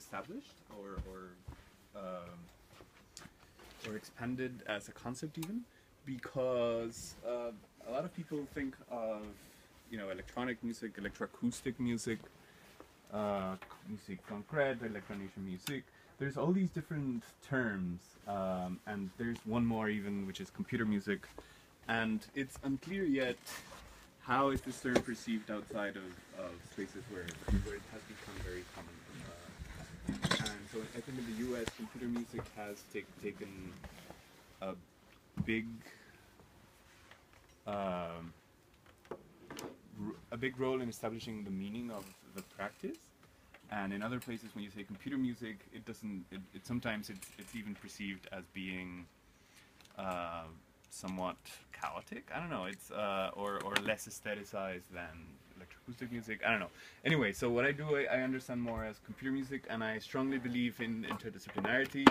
established or expanded as a concept even, because a lot of people think of, you know, electronic music, electroacoustic music, music concrete, electronic music. There's all these different terms, and there's one more even, which is computer music, and it's unclear yet how is this term perceived outside of spaces where it has become very common. And so I think in the US, computer music has taken a big role in establishing the meaning of the practice. And in other places, when you say computer music, it doesn't. Sometimes it's even perceived as being somewhat chaotic. I don't know. It's or less aestheticized than electroacoustic music. I don't know. Anyway, so what I do, I understand more as computer music, and I strongly believe in interdisciplinarity,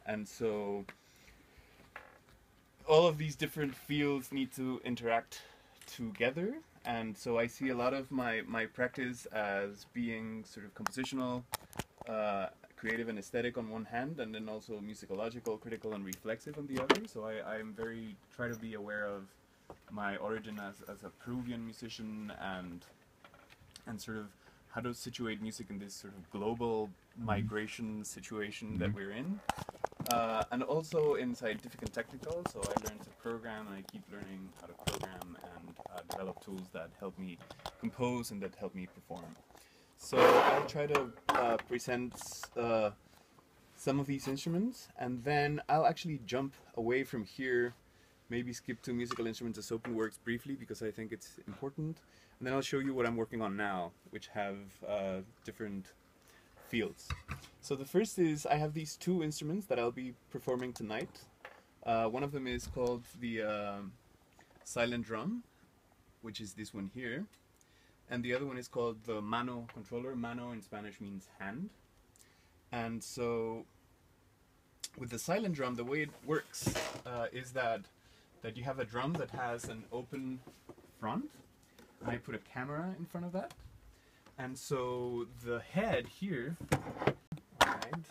and so all of these different fields need to interact together. And so I see a lot of my practice as being sort of compositional, creative and aesthetic on one hand, and then also musicological, critical and reflexive on the other. So I'm very, try to be aware of my origin as a Peruvian musician, and sort of how to situate music in this sort of global migration situation that we're in. And also in scientific and technical, so I learned to program, and I keep learning how to program and develop tools that help me compose and that help me perform. So I'll try to present some of these instruments, and then I'll actually jump away from here, maybe skip to musical instruments as open works briefly, because I think it's important, and then I'll show you what I'm working on now, which have different fields. So the first is, I have these two instruments that I'll be performing tonight. One of them is called the silent drum, which is this one here, and the other one is called the Mano controller. Mano in Spanish means hand. And so with the silent drum, the way it works is that you have a drum that has an open front, and I put a camera in front of that. And so the head here, right,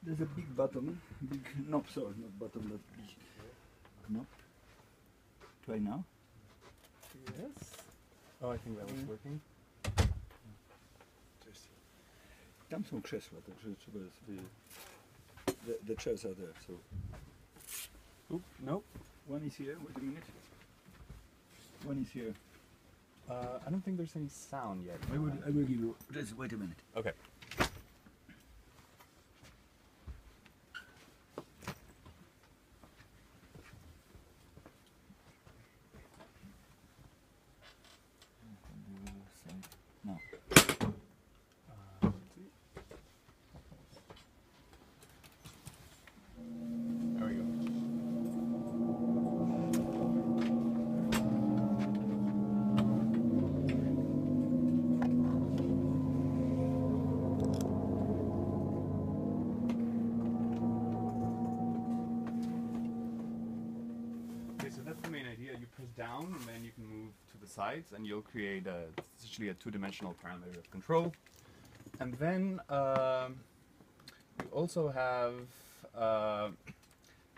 there's a big button, big knob, sorry, not button, but big knob. Try now. Yes. Oh, I think that was working. Tam są krzesła, także trzeba sobie... The chairs are there, so... Oop, nope. One is here, wait a minute. One is here. I don't think there's any sound yet. I will give you... Just wait a minute. Okay. No. There we go. So that's the main idea. You press down, and then you can move to the sides, and you'll create essentially a two-dimensional parameter of control. And then you also have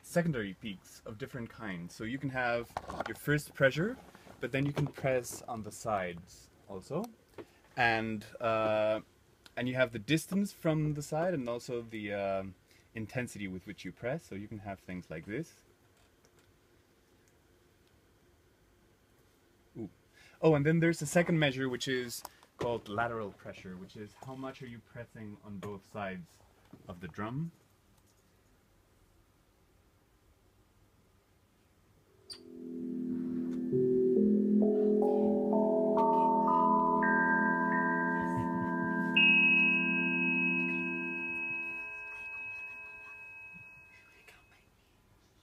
secondary peaks of different kinds. So you can have your first pressure, but then you can press on the sides also, and you have the distance from the side, and also the intensity with which you press. So you can have things like this. Ooh. Oh, and then there's a second measure, which is called lateral pressure, which is how much are you pressing on both sides of the drum.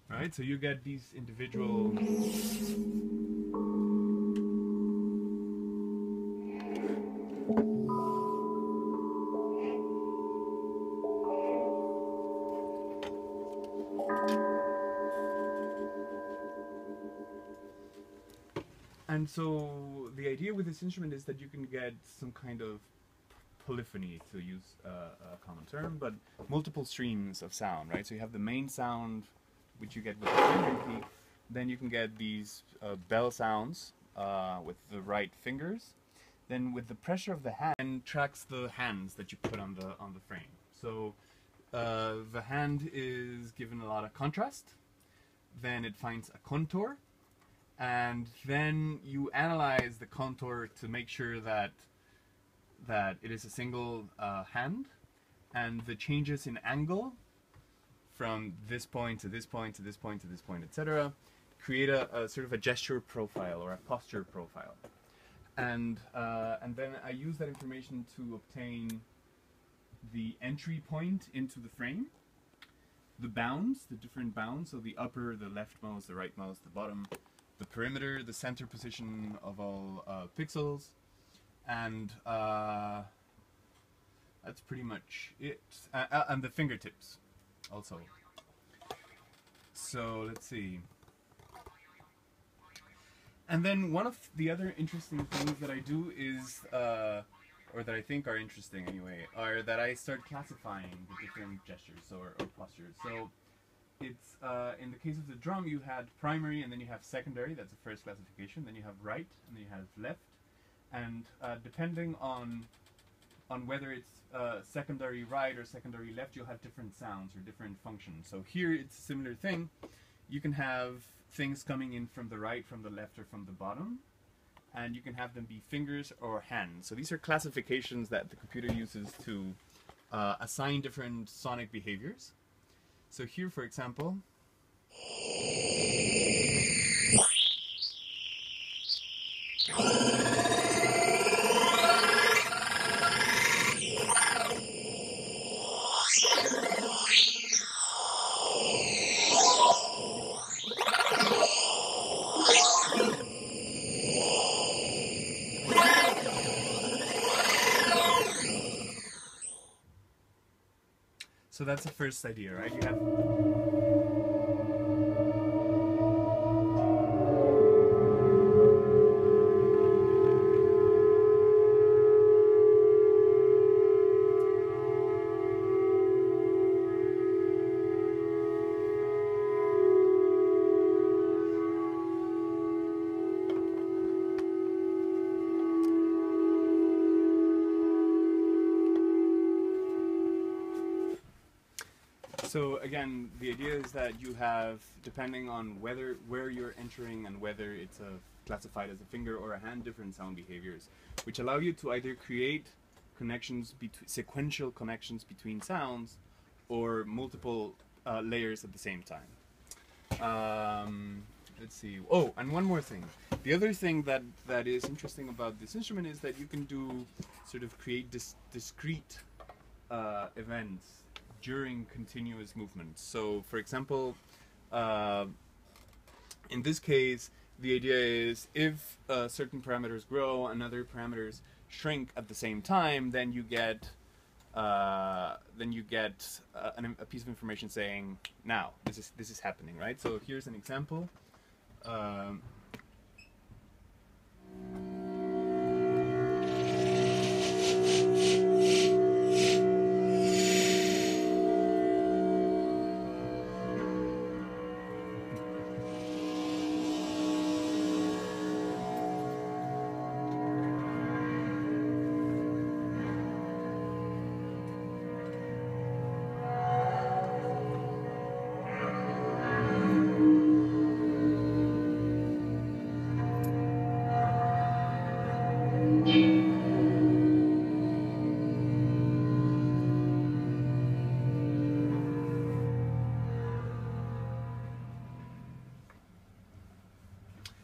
Right, so you get these individual and so the idea with this instrument is that you can get some kind of polyphony, to use a common term, but multiple streams of sound, right? So you have the main sound, which you get with the finger key. Then you can get these bell sounds with the right fingers. Then with the pressure of the hand, tracks the hands that you put on the frame. So the hand is given a lot of contrast. Then it finds a contour, and then you analyze the contour to make sure that it is a single hand, and the changes in angle from this point to this point to this point to this point, etc., create a sort of a gesture profile or a posture profile, and then I use that information to obtain the entry point into the frame, the bounds, the different bounds, so the upper, the leftmost, the rightmost, the bottom, the perimeter, the center position of all pixels, and that's pretty much it. And the fingertips also. So let's see. And then one of the other interesting things that I do is, or that I think are interesting anyway, are that I start classifying the different gestures or postures. So it's, in the case of the drum, you had primary and then you have secondary, that's the first classification, then you have right and then you have left. And depending on whether it's secondary right or secondary left, you'll have different sounds or different functions. So here it's a similar thing. You can have things coming in from the right, from the left, or from the bottom, and you can have them be fingers or hands. So these are classifications that the computer uses to assign different sonic behaviors. So here, for example, so that's the first idea, right? You have So again, the idea is that you have, depending on where you're entering and whether it's classified as a finger or a hand, different sound behaviors, which allow you to either create connections, sequential connections between sounds, or multiple layers at the same time. Let's see. Oh, and one more thing. The other thing that is interesting about this instrument is that you can create discrete events during continuous movements. So, for example, in this case, the idea is if certain parameters grow and other parameters shrink at the same time, then you get a piece of information saying, now this is happening, right? So here's an example.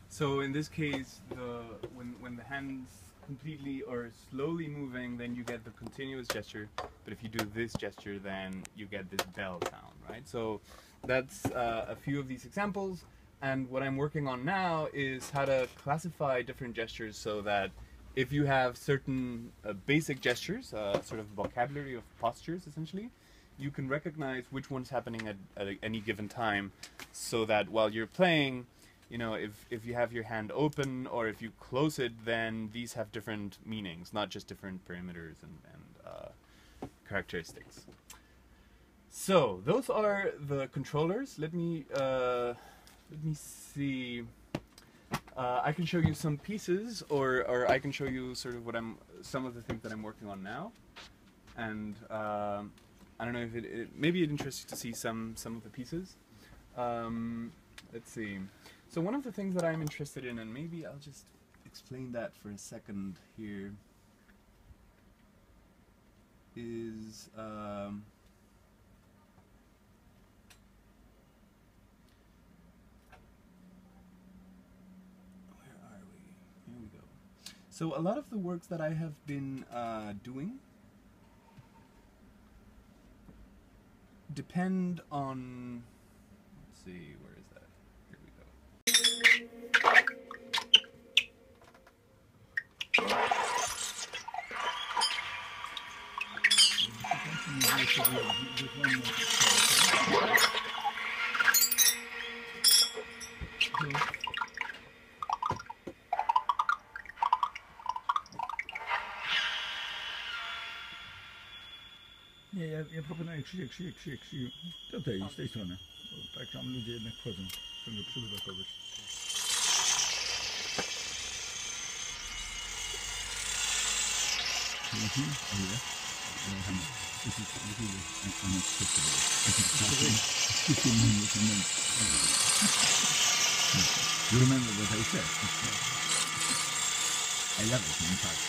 So in this case, when the hand's completely or slowly moving, then you get the continuous gesture. But if you do this gesture, then you get this bell sound, right? So that's a few of these examples. And what I'm working on now is how to classify different gestures so that if you have certain basic gestures, sort of vocabulary of postures, essentially, you can recognize which one's happening at any given time, so that while you're playing, you know, if you have your hand open or if you close it, then these have different meanings, not just different perimeters and characteristics. So those are the controllers. Let me see. I can show you some pieces, or I can show you sort of some of the things that I'm working on now. And I don't know if maybe it interests you to see some of the pieces. Let's see. So one of the things that I'm interested in, and maybe I'll just explain that for a second here, is where are we? Here we go. So a lot of the works that I have been doing depend on, let's see, where is that? Here we go. Nie, ja proponuję Krzysiek. Tutaj, z tej strony. Bo tak tam ludzie jednak wchodzą. Ciągle przybywa kogoś. This is really unacceptable. 15 minutes a month. You remember what I said? I love it, in fact.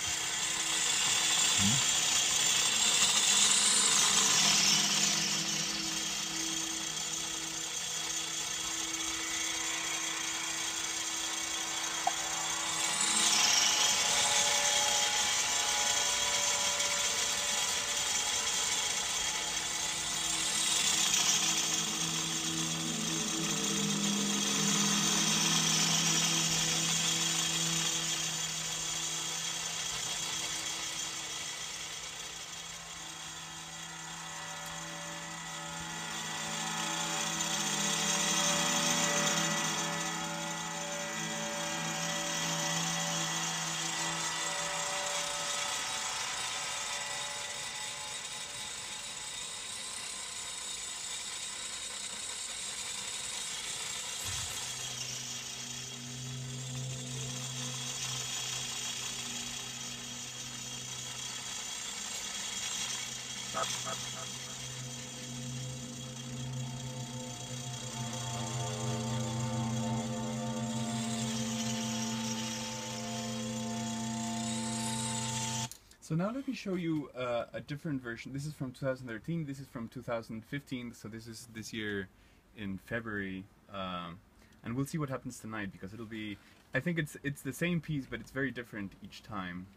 So now let me show you a different version. This is from 2013, this is from 2015, so this is this year in February. And we'll see what happens tonight, because it'll be, I think it's the same piece, but it's very different each time.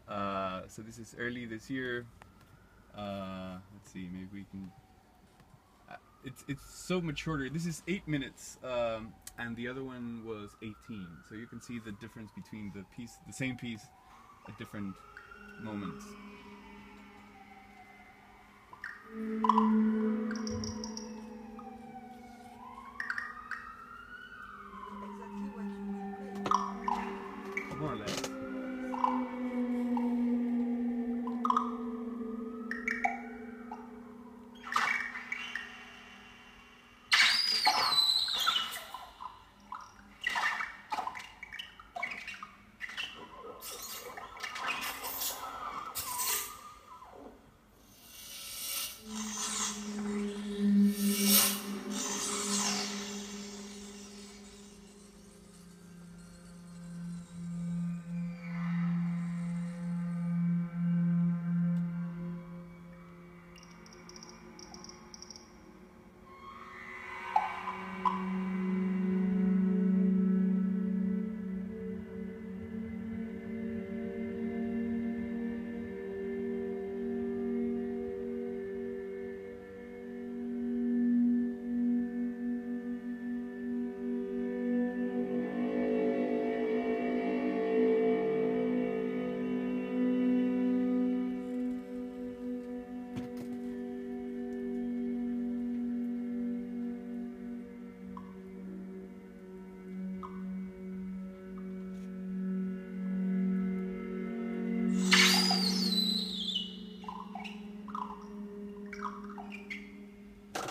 So this is early this year. Let's see, maybe we can, it's so much shorter. This is 8 minutes, and the other one was 18. So you can see the difference between the same piece at different moments. More or less.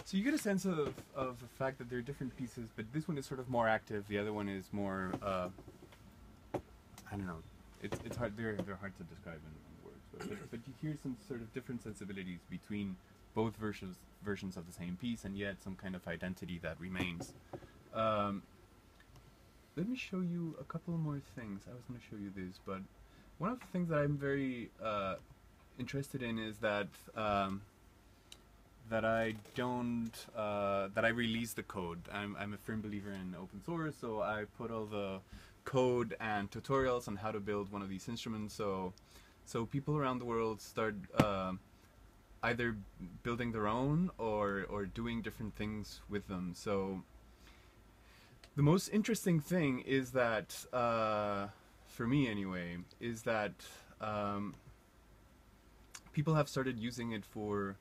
So you get a sense of the fact that there are different pieces, but this one is sort of more active. The other one is more, I don't know. It's hard. They're hard to describe in words, but you hear some sort of different sensibilities between both versions of the same piece, and yet some kind of identity that remains. Let me show you a couple more things. I was going to show you this, but one of the things that I'm very interested in is that that I release the code. I'm a firm believer in open source, so I put all the code and tutorials on how to build one of these instruments. So people around the world start either building their own or doing different things with them. So the most interesting thing is that, for me anyway, is that people have started using it for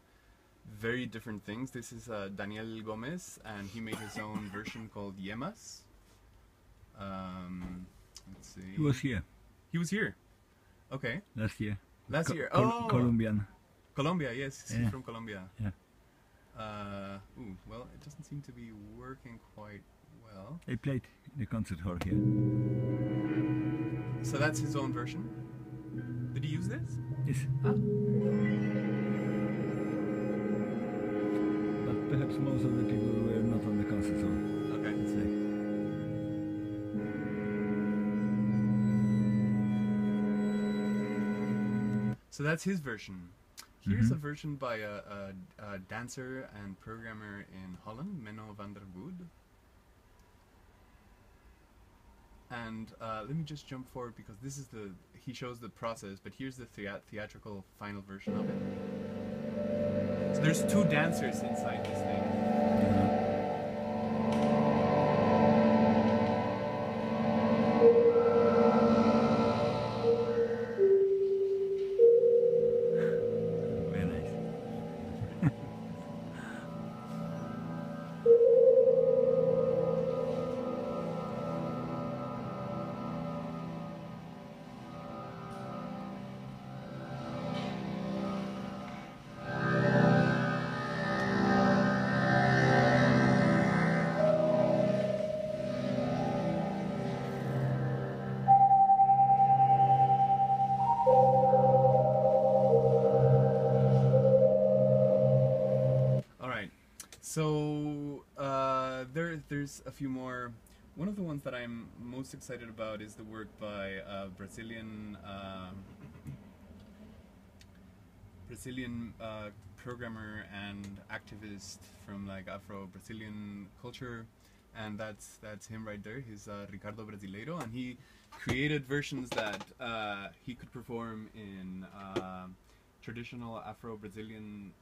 very different things. This is Daniel Gomez, and he made his own version called Yemas. Let's see. He was here. He was here. Okay. Last year. Last year. Colombian. Colombia, yes. Yeah. He's from Colombia. Yeah. Well, it doesn't seem to be working quite well. They played the concert hall here. So that's his own version. Did he use this? Yes. Huh? But perhaps most of the people were not on the concert hall. Okay. Let's say. So that's his version. Here's a version by a dancer and programmer in Holland, Mano van der Wood. And let me just jump forward because this is he shows the process, but here's the theatrical final version of it. So there's two dancers inside this thing. Very nice. So there's a few more. One of the ones that I'm most excited about is the work by a Brazilian programmer and activist from like Afro-Brazilian culture, and that's him right there. He's Ricardo Brasileiro, and he created versions that he could perform in traditional Afro-Brazilian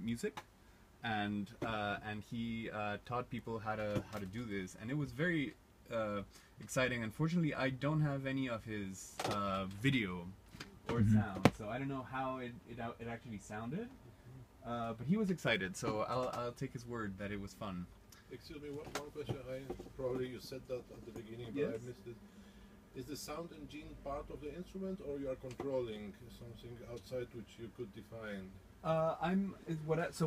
music. And he taught people how to do this, and it was very exciting. Unfortunately, I don't have any of his video or sound, so I don't know how it actually sounded. But he was excited, so I'll take his word that it was fun. Excuse me, one question. Probably you said that at the beginning, but Yes. I missed it. Is the sound engine part of the instrument, or you are controlling something outside which you could define?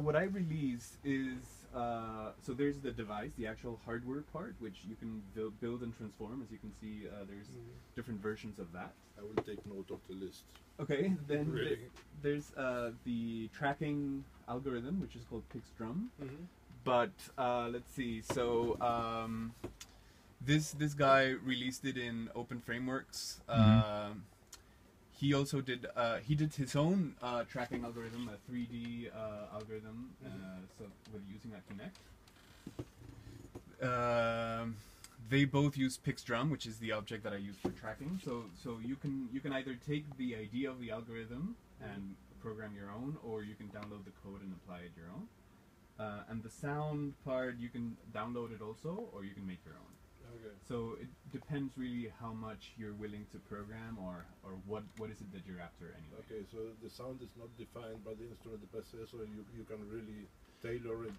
What I release is so there's the device, the actual hardware part, which you can build and transform. As you can see, there's different versions of that. I will take note of the list. Okay, then Really? there's the tracking algorithm, which is called Pix Drum. But let's see. So this guy released it in open frameworks. He also did his own tracking algorithm, a 3D algorithm, so with using a Kinect. They both use Pix Drum, which is the object that I use for tracking. So you can either take the idea of the algorithm and program your own, or you can download the code and apply it your own. And the sound part, you can download it also, or you can make your own. Okay. So it depends really how much you're willing to program, or what is it that you're after anyway. Okay, so the sound is not defined by the instrument per se, so you can really tailor it.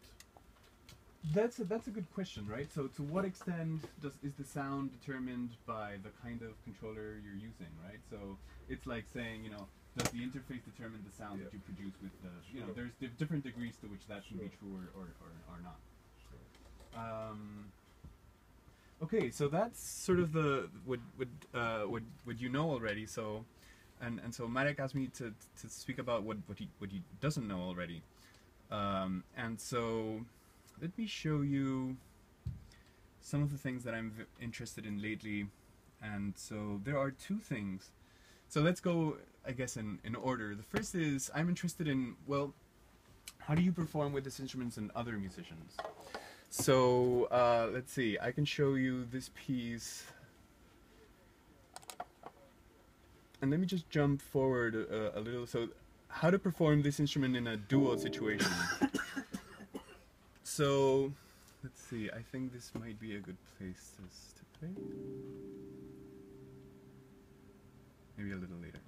That's a good question, right? So to what extent is the sound determined by the kind of controller you're using, right? So it's like saying, does the interface determine the sound that you produce with the, you know, there's different degrees to which that can be true or not. Okay, so that's sort of the what you know already. So, and so Marek asked me to speak about what he doesn't know already. And so, let me show you some of the things that I'm interested in lately. And so there are two things. So let's go, I guess, in order. The first is I'm interested in, well, how do you perform with these instruments and other musicians? So let's see, I can show you this piece. And let me just jump forward a little. So how to perform this instrument in a duo situation. So let's see, I think this might be a good place to play. Maybe a little later.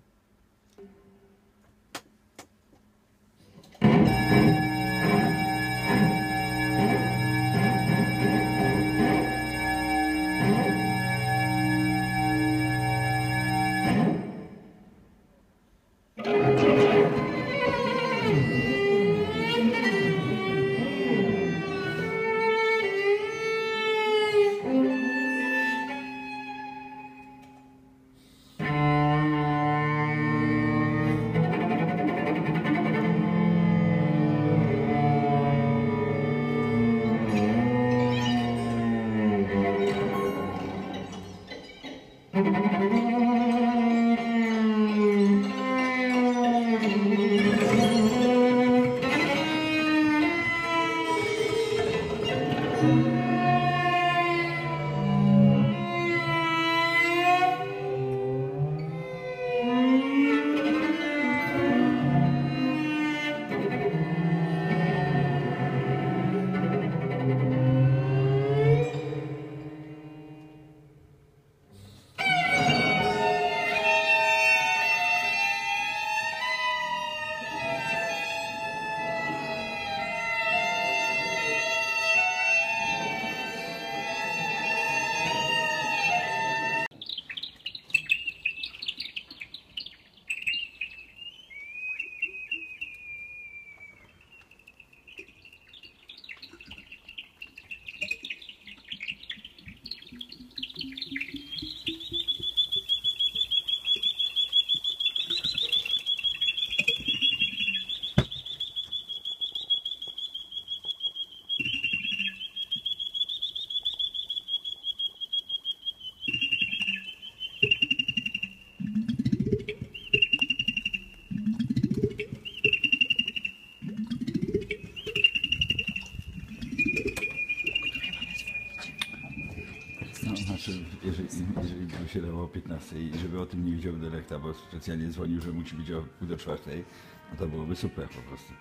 Jeżeli by się dało o 15 i żeby o tym nie wiedział dyrektor, bo specjalnie dzwonił, że musi być o 3:30, no to byłoby super po prostu.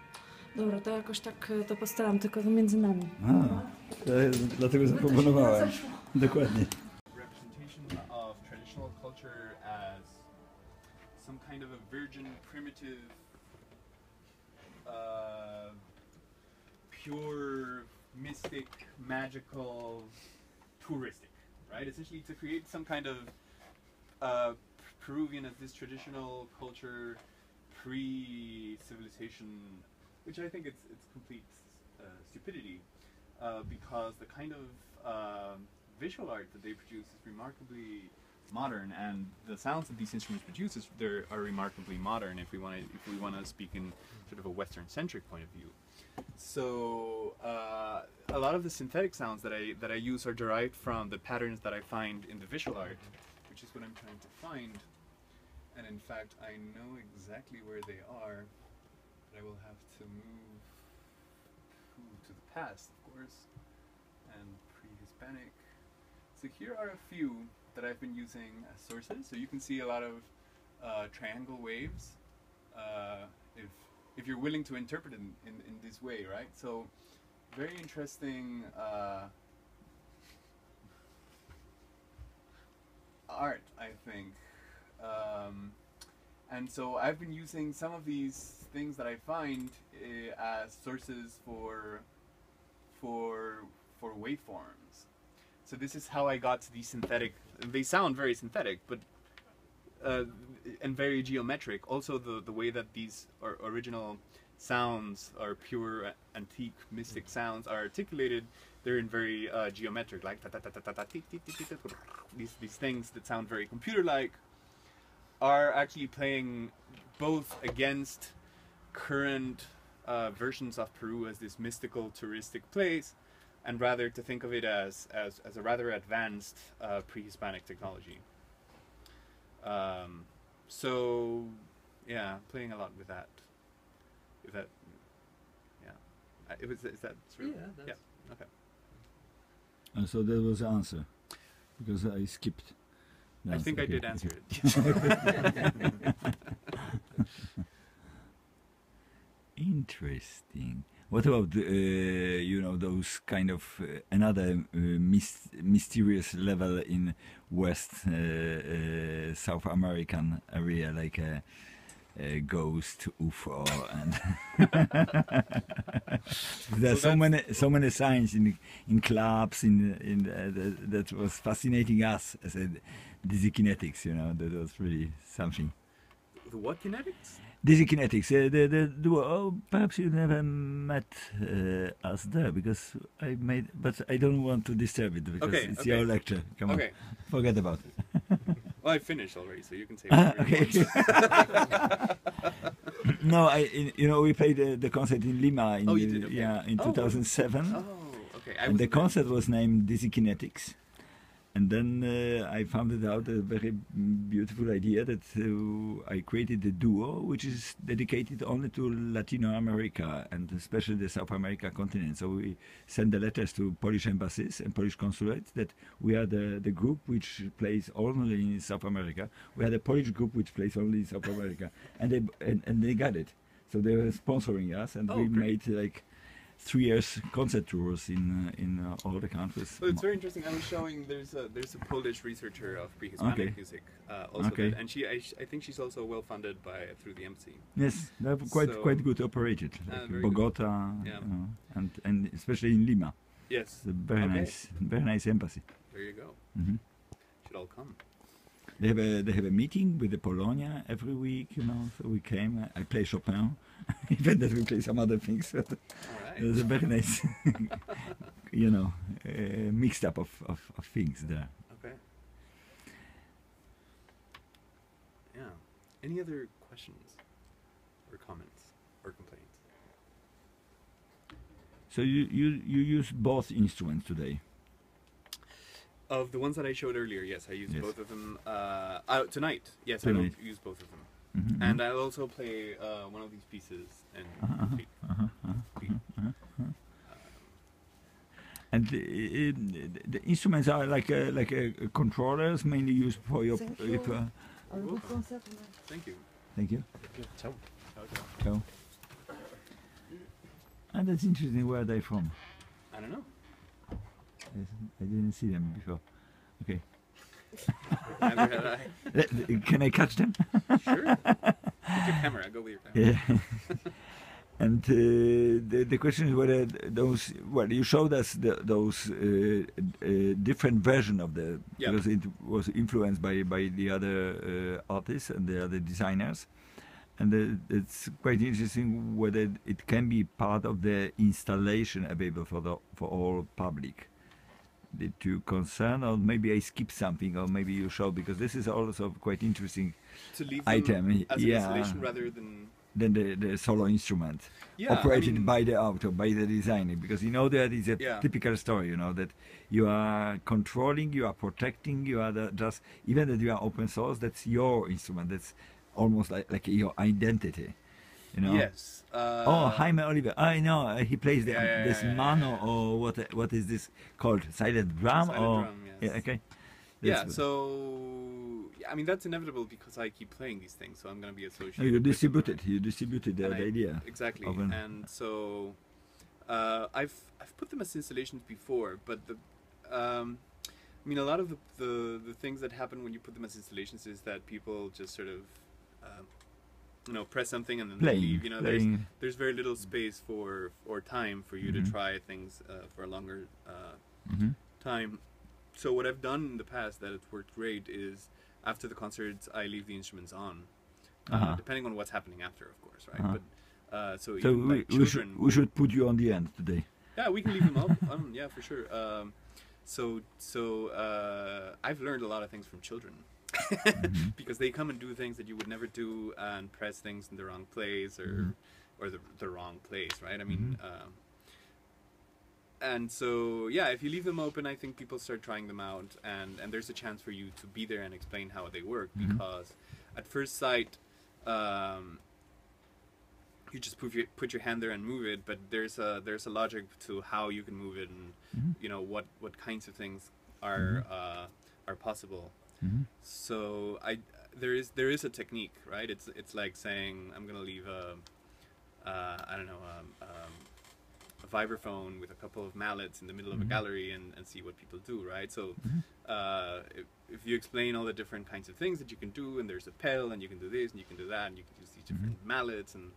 Dobra, to jakoś tak to postaram, tylko między nami. Dlatego zaproponowałem. Dokładnie. Representation of traditional culture as some kind of a virgin, primitive, pure, mystic, magical, touristic, right? Essentially to create some kind of Peruvian as this traditional culture pre-civilization, which I think it's complete stupidity, because the kind of visual art that they produce is remarkably modern, and the sounds that these instruments produce are remarkably modern. If we want to speak in sort of a Western-centric point of view, so a lot of the synthetic sounds that I use are derived from the patterns that I find in the visual art, which is what I'm trying to find. And in fact, I know exactly where they are, but I will have to move to the past, of course, and pre-Hispanic. So here are a few that I've been using as sources. So you can see a lot of triangle waves, if you're willing to interpret it in this way, right? So very interesting art, I think. And so I've been using some of these things that I find as sources for waveforms. So this is how I got to these synthetic. They sound very synthetic, but and very geometric. Also, the way that these original sounds or pure antique mystic sounds are articulated, they're in very geometric, like these things that sound very computer-like are actually playing both against current versions of Peru as this mystical touristic place, and rather to think of it as a rather advanced pre-Hispanic technology. So yeah, playing a lot with that. If that, yeah, is that true? Yeah, that's... Yeah. Okay. So that was the answer, because I skipped. I think I did answer it. Interesting. What about you know, those kind of another mysterious level in West South American area, like a ghost, UFO, and there are so many signs in clubs that was fascinating us as a dizzy kinetics. You know, that was really something. The what kinetics? Dizzy kinetics. Perhaps you never met us there, because but I don't want to disturb it, because it's your lecture. Come on, forget about it. Well, I finished already, so you can say whatever you want. No, you know, we played the concert in Lima in, you did? Okay. in 2007. Oh, okay. And the concert was named Dizzy Kinetics. And then I found it out, a very beautiful idea, that I created a duo which is dedicated only to Latino America, and especially the South America continent. So we send the letters to Polish embassies and Polish consulates that we are the group which plays only in South America. We are the Polish group which plays only in South America. And they got it. So they were sponsoring us, and we made like 3 years concert tours in all the countries. Well, it's very interesting. I was showing there's a Polish researcher of pre-Hispanic music also, and I think she's also well funded through the embassy. Yes, they're quite good operated. Like Bogota, and especially in Lima. Yes, it's a very nice embassy. There you go. Should all come. They have a meeting with the Polonia every week, you know. So we came. I play Chopin, even that we play some other things. It was a very nice, you know, mixed up of things there. Okay. Yeah. Any other questions or comments or complaints? So you use both instruments today? Of the ones that I showed earlier, yes, I used both of them. Tonight, yes, I will use both of them. And I'll also play one of these pieces. And the instruments are like controllers, mainly used for your. Thank you. Thank you. Ciao. Ciao. And that's interesting. Where are they from? I don't know. I didn't see them before. Okay. Neither had I. Can I catch them? Sure. With your camera, go with your camera. Yeah. And the question is whether those. Well, you showed us those different version of the, because it was influenced by the other artists and the other designers. And it's quite interesting whether it can be part of the installation available for all public. Did you concern, or maybe I skipped something, or maybe you show, because this is also quite interesting to leave item as an installation rather than the solo instrument operated by the author, by the designer, because you know that is a typical story, you know, that you are controlling, you are protecting, you are just, even that you are open source, that's your instrument, that's almost like your identity. You know? Yes. Jaime Oliver. I know he plays this Mano, or what is this called? Silent drum? Drum, yes. Yeah, okay. So I mean that's inevitable because I keep playing these things, so I'm going to be associated. You distributed the idea. Exactly, and so I've put them as installations before, but I mean a lot of the things that happen when you put them as installations is that people just sort of you know, press something and then they leave. You know, there's very little space or time for you to try things for a longer time. So what I've done in the past that it's worked great is after the concerts, I leave the instruments on, depending on what's happening after, of course, right? But so even, like, we should put you on the end today. Yeah, we can leave them up. Yeah, for sure. I've learned a lot of things from children because they come and do things that you would never do and press things in the wrong place or the wrong place, right? I mean, and so yeah, if you leave them open, I think people start trying them out, and there's a chance for you to be there and explain how they work, because at first sight, you just put your hand there and move it, but there's a logic to how you can move it, and you know what kinds of things are possible. So there is a technique, right? It's like saying I'm gonna leave I don't know, a vibraphone with a couple of mallets in the middle of a gallery and see what people do, right? So if you explain all the different kinds of things that you can do, and there's a pedal, and you can do this, and you can do that, and you can use these different mallets, and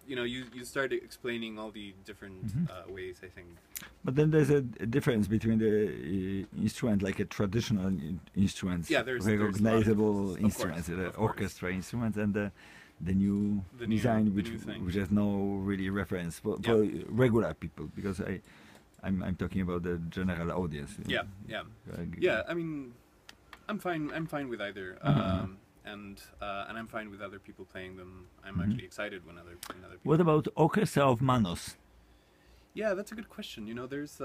you know, you start explaining all the different ways, I think. But then there's a difference between the instrument, like a traditional instruments, recognizable instruments, the orchestra instruments, and the new design, which has no really reference for regular people, because I'm talking about the general audience. Yeah. I mean, I'm fine with either. And I'm fine with other people playing them. I'm actually excited when other people. What about orchestra of Manos? Yeah, that's a good question. You know, there's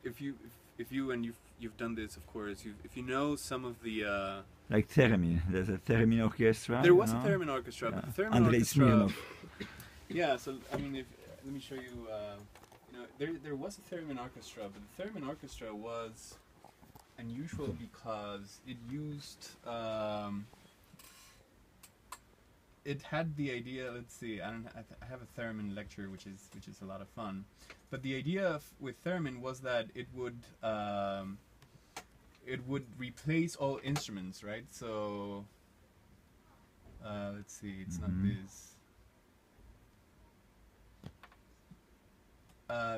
if you've done this, of course. If you know some of the like Theremin, there's a Theremin orchestra. There was a Theremin orchestra, but the Theremin orchestra. Yeah, so I mean, let me show you. You know, there was a Theremin orchestra, but the Theremin orchestra was unusual because it used it had the idea. Let's see, I have a theremin lecture which is a lot of fun, but the idea with theremin was that it would replace all instruments, right? So let's see, it's not this.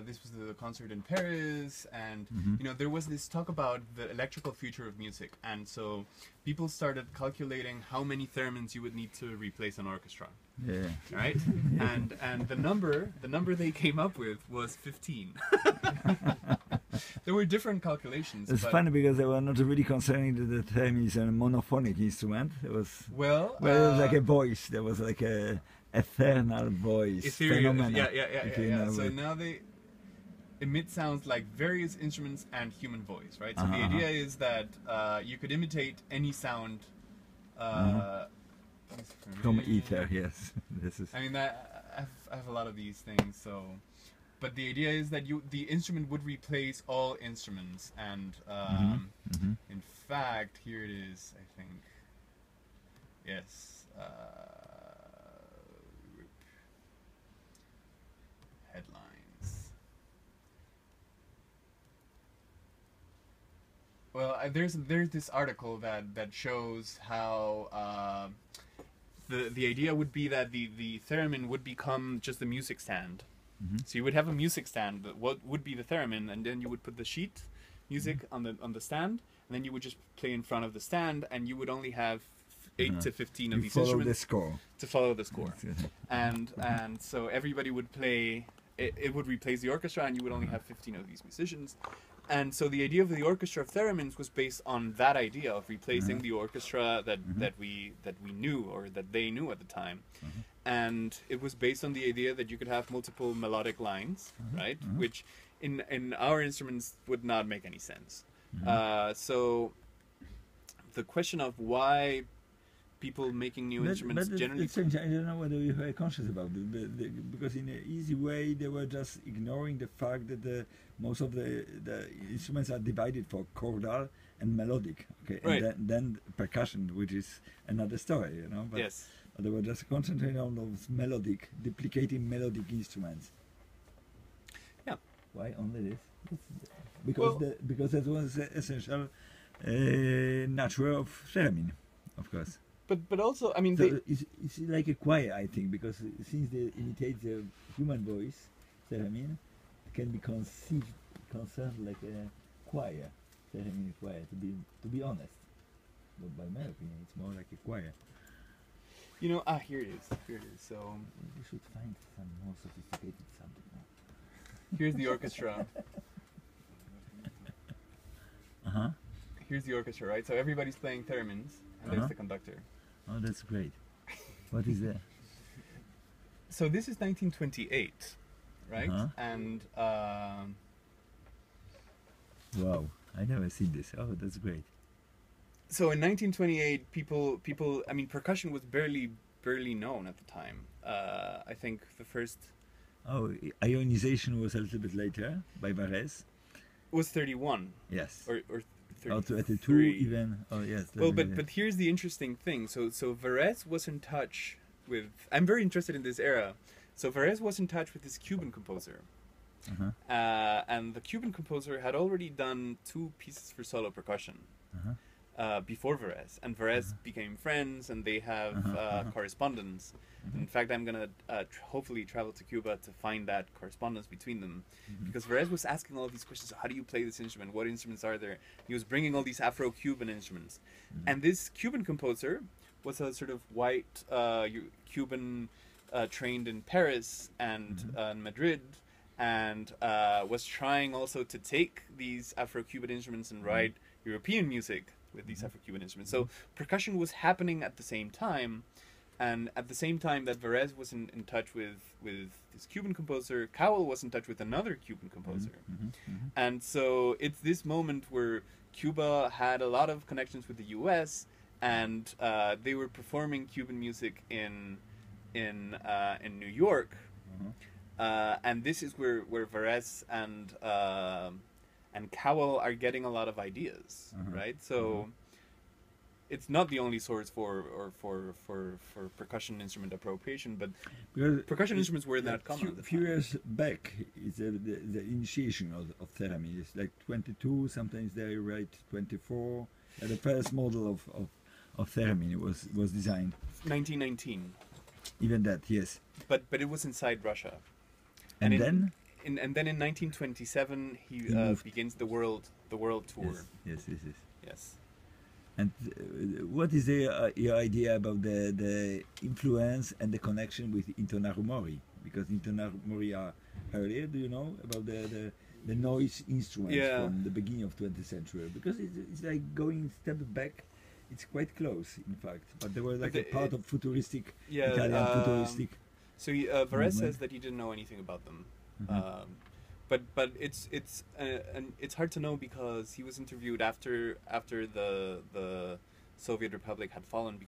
This was the concert in Paris, and you know, there was this talk about the electrical future of music, and so people started calculating how many theremins you would need to replace an orchestra. Yeah. Right? And the number they came up with was 15. There were different calculations. It's funny because they were not really concerning that the theremin is a monophonic instrument. It was it was like a voice. There was like a ethereal voice. Yeah. So now they emit sounds like various instruments and human voice, right? So the idea is that you could imitate any sound from ether. Yes, this is. I mean, I have a lot of these things. So, but the idea is that the instrument would replace all instruments, and in fact, here it is. I think. Yes. Headlines. Well, there's this article that shows how the idea would be that the theremin would become just a music stand. So you would have a music stand. What would be the theremin, and then you would put the sheet music on the stand, and then you would just play in front of the stand, and you would only have 8 to 15 of these instruments to follow the score. And so everybody would play. It would replace the orchestra, and you would only have 15 of these musicians. And so the idea of the orchestra of theremins was based on that idea of replacing the orchestra that we knew, or that they knew at the time. And it was based on the idea that you could have multiple melodic lines, right? Which in our instruments would not make any sense. So the question of why people making new instruments generally... I don't know whether you were conscious about it, because in an easy way they were just ignoring the fact that most of the instruments are divided for chordal and melodic, okay, and then percussion, which is another story, you know. But yes. They were just concentrating on those duplicating melodic instruments. Yeah. Why only this? Because that was the essential nature of theremin, of course. But also, I mean, so it's like a choir, I think, because since they imitate the human voice, theremin can be concerned like a choir, theremin choir. To be honest. But by my opinion, it's more like a choir. You know, here it is. Here it is. So We should find some more sophisticated something. here's the orchestra. Uh-huh. Here's the orchestra, right? So everybody's playing theremins, and there's Uh-huh. the conductor. Oh, that's great. What is that? So this is 1928, right? Uh-huh. And Wow, I never seen this. Oh, that's great. so in 1928, people. I mean, percussion was barely known at the time. I think the first Oh, ionization was a little bit later by Varese. was 31 Yes. or Or 33. 22 even. Oh, yes. Well, that is- but here's the interesting thing. So Varese was in touch with. I'm very interested in this era. So Varese was in touch with this Cuban composer, Uh-huh. and the Cuban composer had already done 2 pieces for solo percussion Uh-huh. before Varese, and Varese became friends, and they have correspondence. In fact, I'm gonna hopefully travel to Cuba to find that correspondence between them, because Varese was asking all these questions: how do you play this instrument? What instruments are there? He was bringing all these Afro-Cuban instruments, and this Cuban composer was a sort of white Cuban trained in Paris and Madrid, and was trying also to take these Afro-Cuban instruments and write European music with these Afro-Cuban instruments. So percussion was happening at the same time. And at the same time that Varese was in touch with this Cuban composer, Cowell was in touch with another Cuban composer. And so it's this moment where Cuba had a lot of connections with the U.S. and they were performing Cuban music in New York. And this is where Varese and Cowell are getting a lot of ideas, right? So it's not the only source for percussion instrument appropriation, but Because percussion instruments were not common at the few time. years back, it's the initiation of theremin. It's like 22, sometimes they write 24. The first model of theremin was designed. 1919, Even that, yes. but it was inside Russia. And in- then? And then in 1927 he moved. begins the world tour. Yes. Yes. And what is your idea about the influence and the connection with Intonarumori? Because Intonarumori are earlier, do you know, about the noise instruments Yeah. from the beginning of 20th century? Because it's like going step back, it's quite close, in fact. But they were like a part of futuristic, Yeah, Italian futuristic. So Varese movement. says that he didn't know anything about them. But it's hard to know because he was interviewed after the Soviet Republic had fallen,